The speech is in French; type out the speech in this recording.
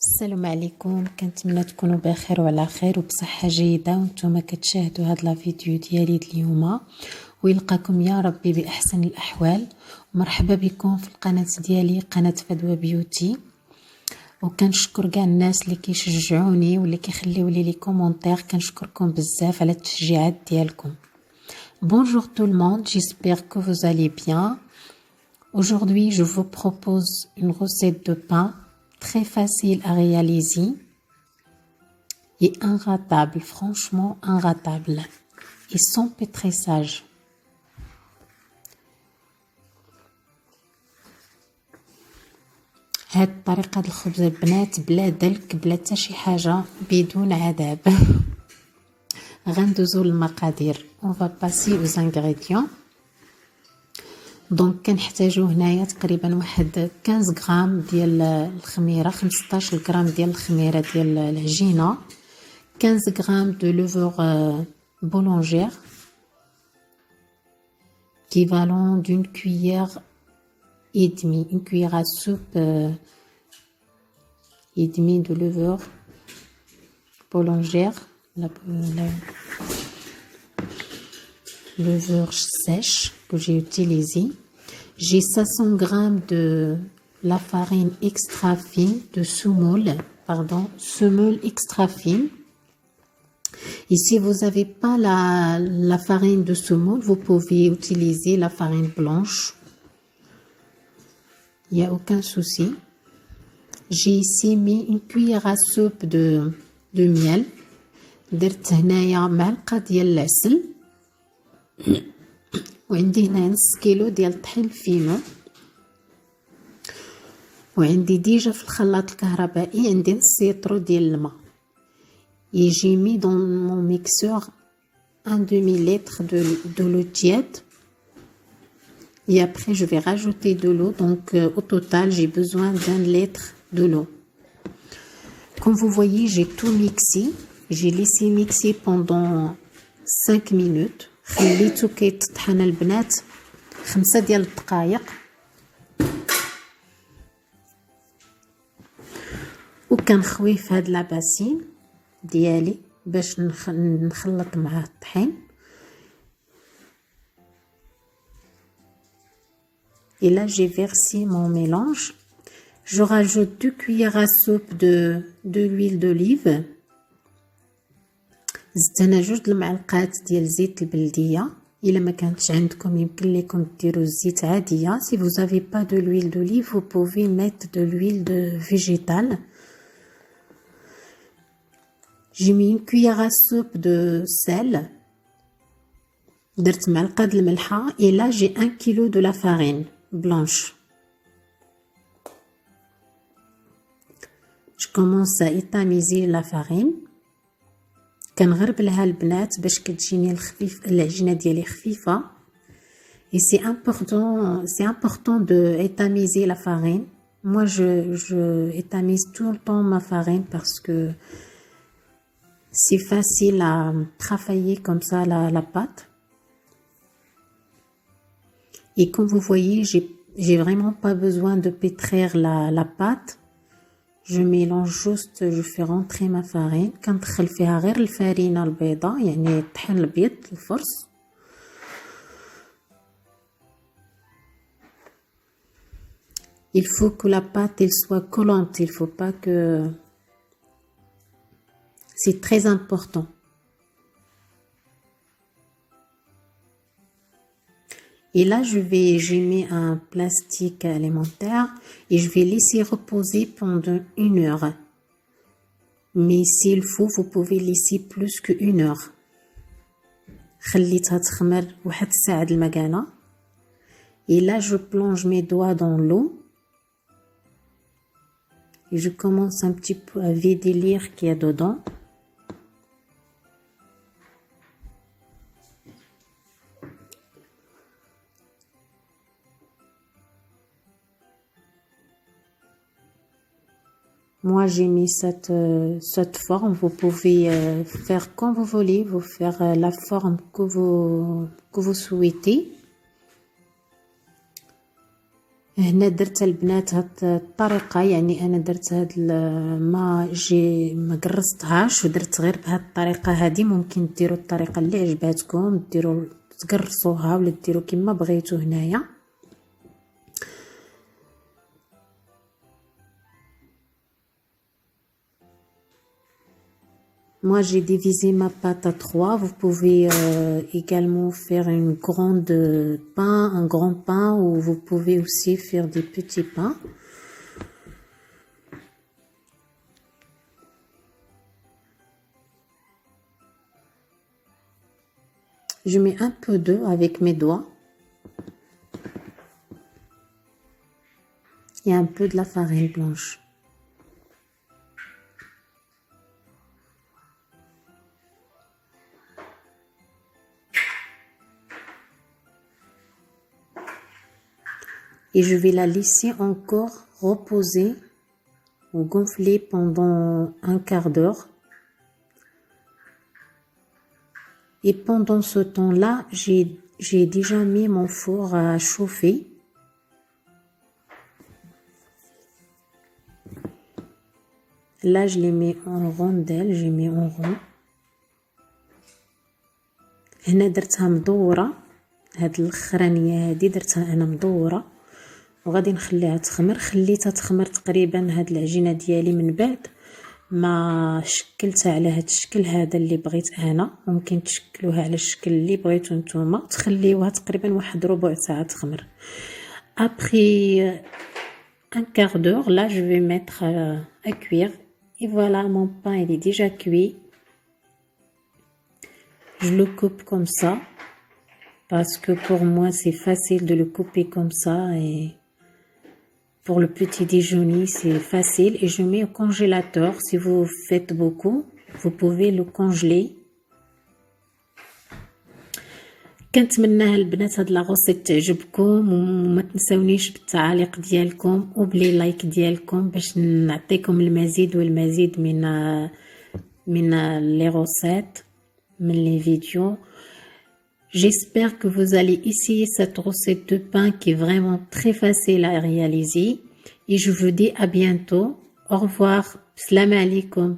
السلام عليكم، كنتمنى تكونوا بخير وعلى خير وبصحه جيده وانتم كتشاهدوا هاد لا فيديو ديالي اليوم، ويلقاكم يا ربي باحسن الاحوال. ومرحبا بكم في القناه ديالي قناه فدوى بيوتي، وكنشكر كاع الناس اللي كيشجعوني واللي كيخليو لي كومونتير. كنشكركم بزاف على التشجيعات ديالكم. Bonjour tout le monde, j'espère que vous allez bien. Aujourd'hui, je vous propose une recette de pain très facile à réaliser et inratable, franchement inratable et sans pétrissage. هاد الطريقة د الخبز البنات بلا دلك بلا حتى شي حاجة بدون عذاب. غندوزو للمقادير. On va passer aux ingrédients. دونك كنحتاجو هنايا تقريبا واحد 15 غرام ديال الخميره، 15 غرام ديال الخميره ديال العجينه، 15 غرام دو لوفور بولونجير équivalent d'une cuillère et demie, une cuillère à soupe et demie de levure boulangère, la levure sèche que j'ai utilisée. J'ai 500 grammes de la farine extra fine de semoule extra fine. Et si vous n'avez pas la farine de semoule, vous pouvez utiliser la farine blanche. Il n'y a aucun souci. J'ai ici mis une cuillère à soupe de miel. درت هنايا معلقة ديال العسل. وعندي هنا نص كيلو ديال الطحين الفينو. وعندي ديجا في الخلاط الكهربائي عندي نص لتر ديال الماء. Et j'ai mis dans mon mixeur un demi-litre de l'eau tiède. Et après je vais rajouter de l'eau. Donc au total j'ai besoin d'1 litre de l'eau. Comme vous voyez, j'ai tout mixé. J'ai laissé mixer pendant 5 minutes. خليته كيتطحن البنات 5 ديال الدقائق. وكنخويه في هاد لاباسين ديالي باش نخلط معاه الطحين. Et là j'ai versé mon mélange. Je rajoute 2 cuillères à soupe de l'huile d'olive. زدت هنا 2 المعلقات ديال زيت البلديه. الا ما كانتش عندكم يمكن لكم ديروا الزيت عاديه. Si vous avez pas de l'huile d'olive, vous pouvez mettre de l'huile de végétale. J'ai mis une cuillère à soupe de sel. درت معلقه د الملحه. Et là j'ai 1 kilo de la farine blanche. Je commence à étamiser la farine. كنغربلها البنات باش كتجيني العجينه ديالي خفيفه. Et c'est important de étamiser la farine. Moi je étamise tout le temps ma farine parce que c'est facile à travailler comme ça la pâte. Et comme vous voyez, j'ai vraiment pas besoin de pétrir la pâte. Je mélange juste, je fais rentrer ma farine. كندخل فيها غير الفرينة البيضاء، يعني الطحين الابيض الفرص. Il faut que la pâte elle soit collante, il faut pas que... C'est très important. Et là, j'ai mis un plastique alimentaire et je vais laisser reposer pendant 1 heure. Mais s'il faut, vous pouvez laisser plus que 1 heure. خليتها تخمر واحد الساعة د المكانة. Et là, je plonge mes doigts dans l'eau. Et je commence un petit peu à vider l'air qu'il y a dedans. Moi, j'ai mis cette forme. Vous pouvez faire comme vous voulez. Vous faire la forme que vous souhaitez. هنا درت البنات هاد الطريقه، يعني انا درت هاد ما قرصتهاش ودرت غير بهاد الطريقه هادي. ممكن ديروا الطريقه اللي عجباتكم، ديروا تقرصوها ولا ديروا كما بغيتو. هنايا moi j'ai divisé ma pâte à 3. Vous pouvez également faire une grande pain, un grand pain, ou vous pouvez aussi faire des petits pains. Je mets un peu d'eau avec mes doigts et un peu de la farine blanche. Et je vais la laisser encore reposer ou gonfler pendant un quart d'heure. Et pendant ce temps-là, j'ai déjà mis mon four à chauffer. Là, je les mets en rondelles, je mets en rond. هنا درتها مدورة، هاد الاخرانية هادي درتها انا مدورة وغادي نخليها تخمر. خليتها تخمر تقريبا هاد العجينة ديالي من بعد ما شكلتها على هاد الشكل هذا اللي بغيت انا. ممكن تشكلوها على الشكل اللي بغيتو نتوما، تخليوها تقريبا واحد ربع ساعة تخمر. Après un quart d'heure, là je vais mettre à cuire. Et voilà, mon pain il est déjà cuit. Je le coupe comme ça parce que pour moi c'est facile de le couper comme ça, et pour le petit déjeuner c'est facile. Et je mets au congélateur. Si vous faites beaucoup, vous pouvez le congeler. كنتمنى البنات هاد لاغوسيت تعجبكم، وما تنساونيش بالتعاليق ديالكم وبلي لايك ديالكم باش نعطيكم المزيد والمزيد من لي غوسيت، من les vidéos. J'espère que vous allez essayer cette recette de pain qui est vraiment très facile à réaliser. Et je vous dis à bientôt. Au revoir. Salam alaikum.